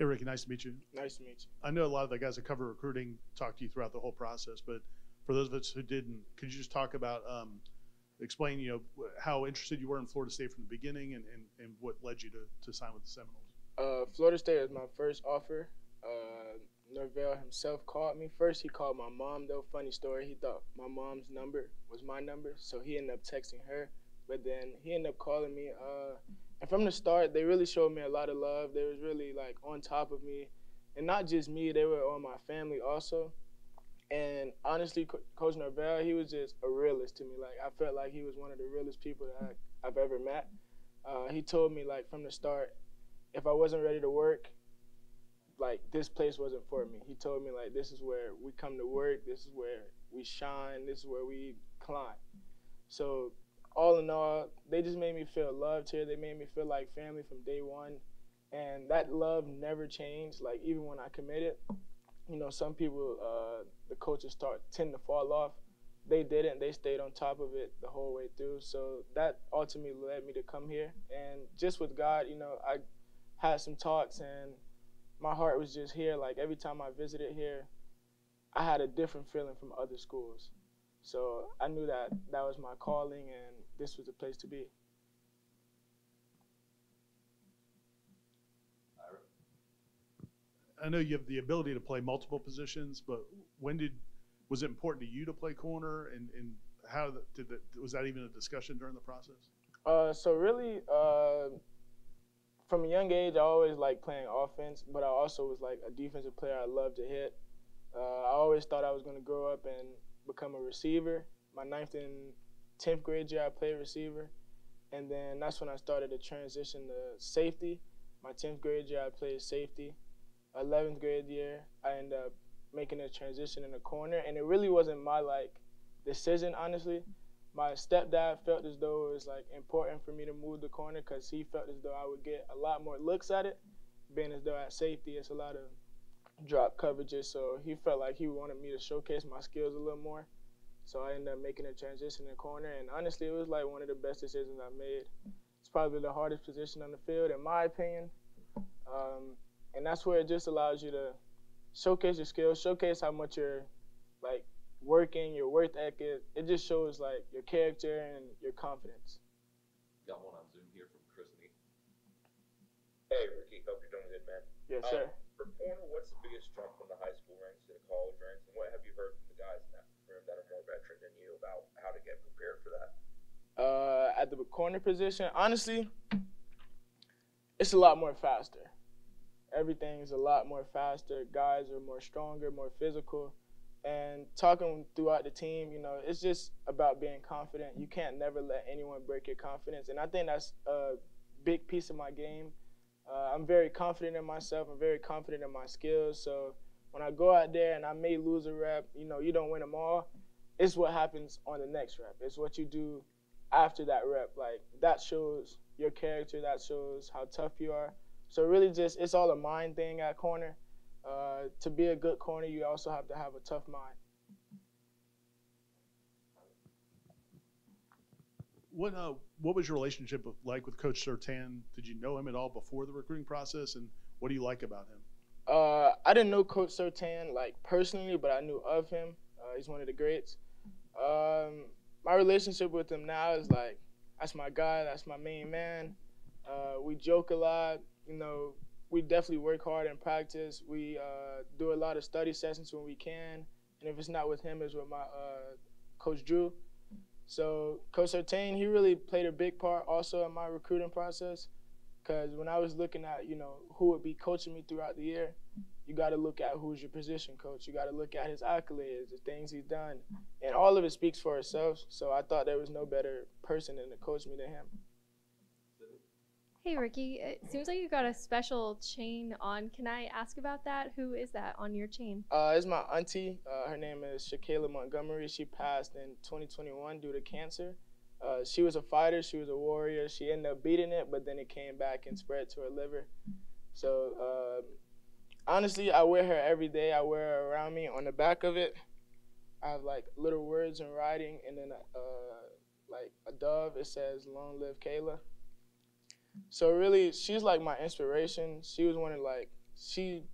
Hey, Ricky, nice to meet you. Nice to meet you. I know a lot of the guys that cover recruiting talked to you throughout the whole process, but for those of us who didn't, could you just talk about, explain, how interested you were in Florida State from the beginning and what led you to sign with the Seminoles? Florida State was my first offer. Norvell himself called me. First, he called my mom, though. Funny story. He thought my mom's number was my number, so he ended up texting her. But then he ended up calling me. And from the start, they really showed me a lot of love. They was really, like, on top of me. And not just me, they were on my family also. And honestly, Coach Norvell, he was just a realist to me. Like, I felt like he was one of the realest people that I've ever met. He told me, like, from the start, if I wasn't ready to work, like, this place wasn't for me. He told me, like, this is where we come to work. This is where we shine. This is where we climb. So all in all, they just made me feel loved here. They made me feel like family from day one. And that love never changed, like, even when I committed. Some people, the coaches tend to fall off. They didn't. They stayed on top of it the whole way through. So that ultimately led me to come here. And just with God, I had some talks, and my heart was just here. Like, every time I visited here, I had a different feeling from other schools. So I knew that that was my calling, and this was the place to be. I know you have the ability to play multiple positions, but was it important to you to play corner, and how was that even a discussion during the process? So really, from a young age, I always liked playing offense, but I also was like a defensive player. I loved to hit. I always thought I was going to grow up and become a receiver. My 9th and 10th grade year, I played receiver, and then that's when I started to transition to safety. My 10th grade year, I played safety. 11th grade year, I ended up making a transition in the corner, and it really wasn't my decision, honestly. My stepdad felt as though it was important for me to move the corner because he felt as though I would get a lot more looks at it, being as though at safety it's a lot of drop coverages. So he felt like he wanted me to showcase my skills a little more. So I ended up making a transition in the corner, and honestly, it was like one of the best decisions I made. It's probably the hardest position on the field, in my opinion. And that's where it just allows you to showcase your skills, showcase how much you're working, your work ethic. It just shows your character and your confidence. Got one on Zoom here from Chris Nee. Hey, Ricky, hope you're doing good, man. Yes, sir. For corner, what's the biggest jump from the high school ranks to the college ranks, and what have you heard from the guys in that room that are more veteran than you about how to get prepared for that? At the corner position, honestly, it's a lot more faster. Everything's a lot more faster. Guys are more stronger, more physical. And talking throughout the team, it's just about being confident. You can't never let anyone break your confidence. And I think that's a big piece of my game. I'm very confident in myself. I'm very confident in my skills. So when I go out there and I may lose a rep, you don't win them all. It's what happens on the next rep. It's what you do after that rep. That shows your character. That shows how tough you are. So really it's all a mind thing at corner. To be a good corner, you also have to have a tough mind. What was your relationship like with Coach Surtain? Did you know him at all before the recruiting process, and what do you like about him? I didn't know Coach Surtain personally, but I knew of him. He's one of the greats. My relationship with him now is that's my guy, that's my main man. We joke a lot, We definitely work hard in practice. We do a lot of study sessions when we can. And if it's not with him, it's with my Coach Drew. So Coach Surtain, he really played a big part also in my recruiting process. Because when I was looking at, who would be coaching me throughout the year, you got to look at who's your position coach. You got to look at his accolades, the things he's done. And all of it speaks for itself. So I thought there was no better person than to coach me than him. Hey, Ricky, it seems like you got a special chain on. Can I ask about that? Who is that on your chain? It's my auntie. Her name is Shakayla Montgomery. She passed in 2021 due to cancer. She was a fighter. She was a warrior. She ended up beating it, but then it came back and spread to her liver. So honestly, I wear her every day. I wear her around me. On the back of it, I have little words in writing, and then a dove. It says, "Long live Kayla." So really, she's my inspiration. She was one of she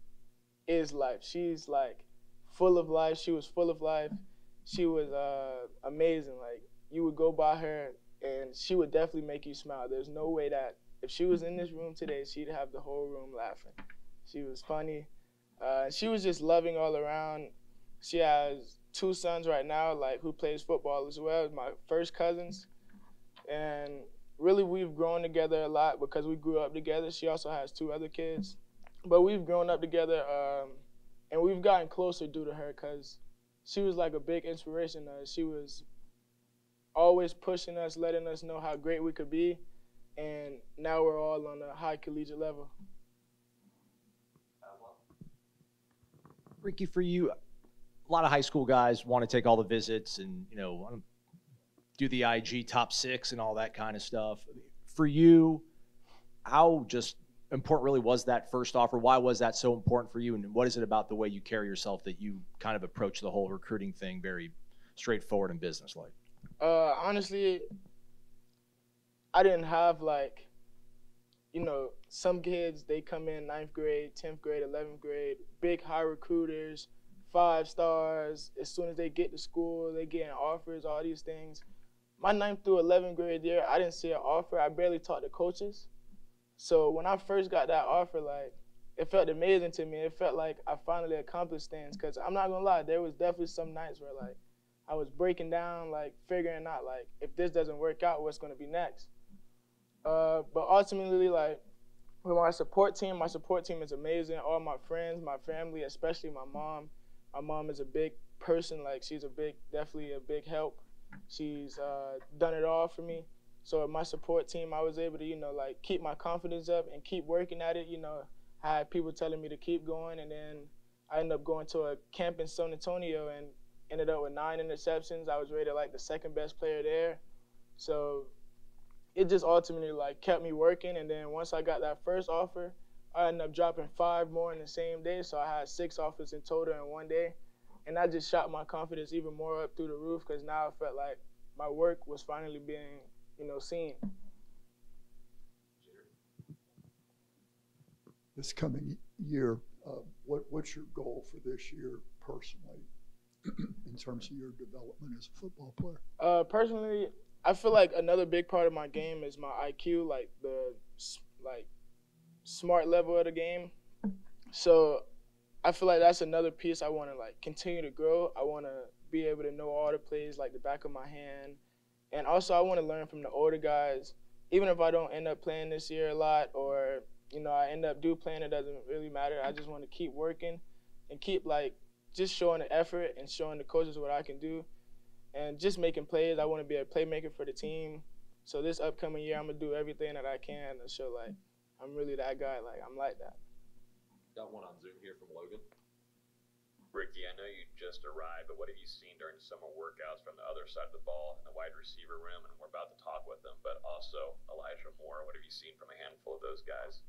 is life. She's like full of life. She was full of life. She was amazing. Like you would go by her and she would definitely make you smile. There's no way that if she was in this room today, she'd have the whole room laughing. She was funny. She was just loving all around. She has 2 sons right now, like who plays football as well, my first cousins. And really we've grown together a lot because we grew up together. She also has 2 other kids. But we've grown up together and we've gotten closer due to her because she was like a big inspiration to us. She was always pushing us, letting us know how great we could be. And now we're all on a high collegiate level. Ricky, for you, a lot of high school guys want to take all the visits and, you know, want to do the IG top 6 and all that kind of stuff. For you, how just important really was that first offer? Why was that so important for you? And what is it about the way you carry yourself that you kind of approach the whole recruiting thing very straightforward and businesslike? Honestly, I didn't have like, you know, some kids, they come in 9th grade, 10th grade, 11th grade, big high recruiters, 5 stars. As soon as they get to school, they get offers, all these things. My 9th through 11th grade year, I didn't see an offer. I barely talked to coaches. So when I first got that offer, like, it felt amazing to me. It felt like I finally accomplished things. Because I'm not going to lie, there was definitely some nights where, like, I was breaking down, like, figuring out, like, if this doesn't work out, what's going to be next. But ultimately, like, with my support team is amazing. All my friends, my family, especially my mom. My mom is a big person. Like, she's definitely a big help. She's done it all for me. So with my support team, I was able to, you know, like, keep my confidence up and keep working at it. You know, I had people telling me to keep going, and then I ended up going to a camp in San Antonio and ended up with 9 interceptions. I was rated like the 2nd best player there. So it just ultimately like kept me working. And then once I got that first offer, I ended up dropping 5 more in the same day. So I had 6 offers in total in one day. And that just shot my confidence even more up through the roof because now I felt like my work was finally being, you know, seen. This coming year, what's your goal for this year personally in terms of your development as a football player? Personally, I feel like another big part of my game is my IQ, like the smart level of the game. So I feel like that's another piece I want to like continue to grow. I want to be able to know all the plays like the back of my hand. And also I want to learn from the older guys. Even if I don't end up playing this year a lot or, you know, I end up playing, it doesn't really matter. I just want to keep working and keep like just showing the effort and showing the coaches what I can do. And just making plays. I want to be a playmaker for the team. So this upcoming year, I'm going to do everything that I can to show, like, I'm really that guy. Like, I'm like that. Got one on Zoom here from Logan. Ricky, I know you just arrived, but what have you seen during summer workouts from the other side of the ball in the wide receiver room? And we're about to talk with them, but also Elijah Moore. What have you seen from a handful of those guys?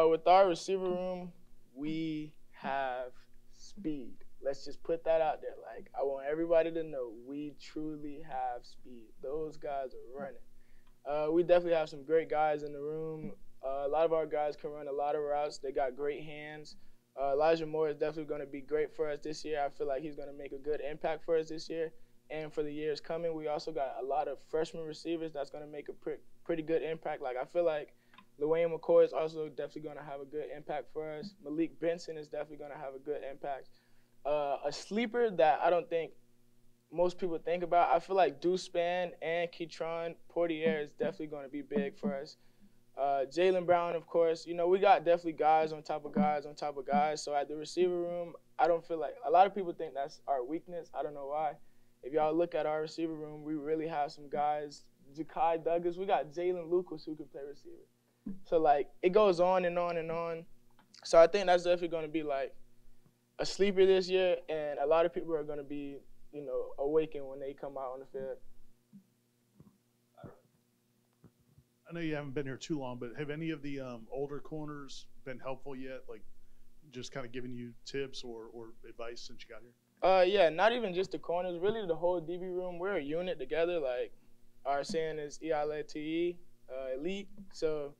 With our receiver room, we have speed. Let's just put that out there. Like, I want everybody to know we truly have speed. Those guys are running. We definitely have some great guys in the room. A lot of our guys can run a lot of routes. They got great hands. Elijah Moore is definitely going to be great for us this year. I feel like he's going to make a good impact for us this year and for the years coming. We also got a lot of freshman receivers that's going to make a pretty good impact. Like, I feel like Dwayne McCoy is also definitely going to have a good impact for us. Malik Benson is definitely going to have a good impact. A sleeper that I don't think most people think about, I feel like Deuce Spann and Keytron Portier is definitely going to be big for us. Jalen Brown, of course. You know, we got definitely guys on top of guys on top of guys. So at the receiver room, I don't feel like – a lot of people think that's our weakness. I don't know why. If y'all look at our receiver room, we really have some guys. Ja'Kai Douglas. We got Jalen Lucas who can play receiver. So, like, it goes on and on and on. So I think that's definitely going to be, like, a sleeper this year, and a lot of people are going to be, you know, awakened when they come out on the field. I know you haven't been here too long, but have any of the older corners been helpful yet? Like, just kind of giving you tips or advice since you got here? Yeah, not even just the corners. Really, the whole DB room, we're a unit together. Like, our saying is ELITE, elite. So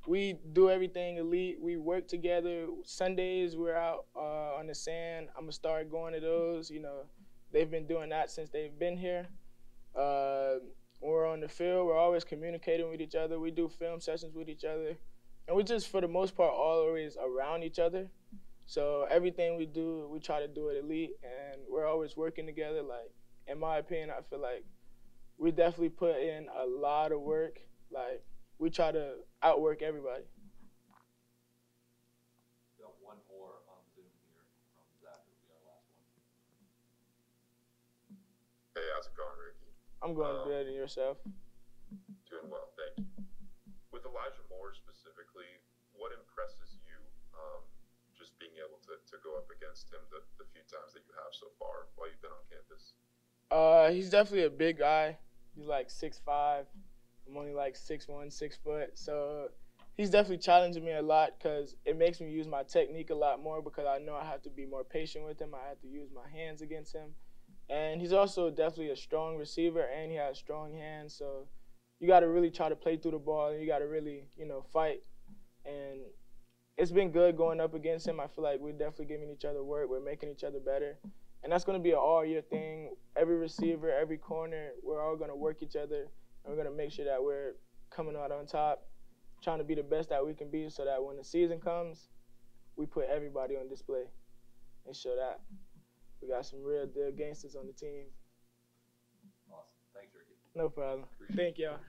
we do everything elite. We work together. Sundays we're out on the sand. I'm gonna start going to those. You know, they've been doing that since they've been here. When we're on the field, we're always communicating with each other. We do film sessions with each other, and we're just for the most part always around each other. So everything we do, we try to do it elite, and we're always working together. Like, in my opinion, I feel like we definitely put in a lot of work. Like, we try to outwork everybody. Got one more on Zoom here from Zach. It'll be our last one. Hey, how's it going, Ricky? I'm going to better than yourself. Doing well, thank you. With Elijah Moore specifically, what impresses you just being able to go up against him the few times that you have so far while you've been on campus? He's definitely a big guy. He's like 6'5". I'm only like 6'1", 6 foot. So he's definitely challenging me a lot because it makes me use my technique a lot more because I know I have to be more patient with him. I have to use my hands against him. And he's also definitely a strong receiver, and he has strong hands. So you got to really try to play through the ball, and you got to really, fight. And it's been good going up against him. I feel like we're definitely giving each other work. We're making each other better. And that's going to be an all-year thing. Every receiver, every corner, we're all going to work each other. And we're going to make sure that we're coming out on top, trying to be the best that we can be so that when the season comes, we put everybody on display and show that we got some real deal gangsters on the team. Awesome. Thanks, Ricky. No problem. Appreciate it. Thank y'all.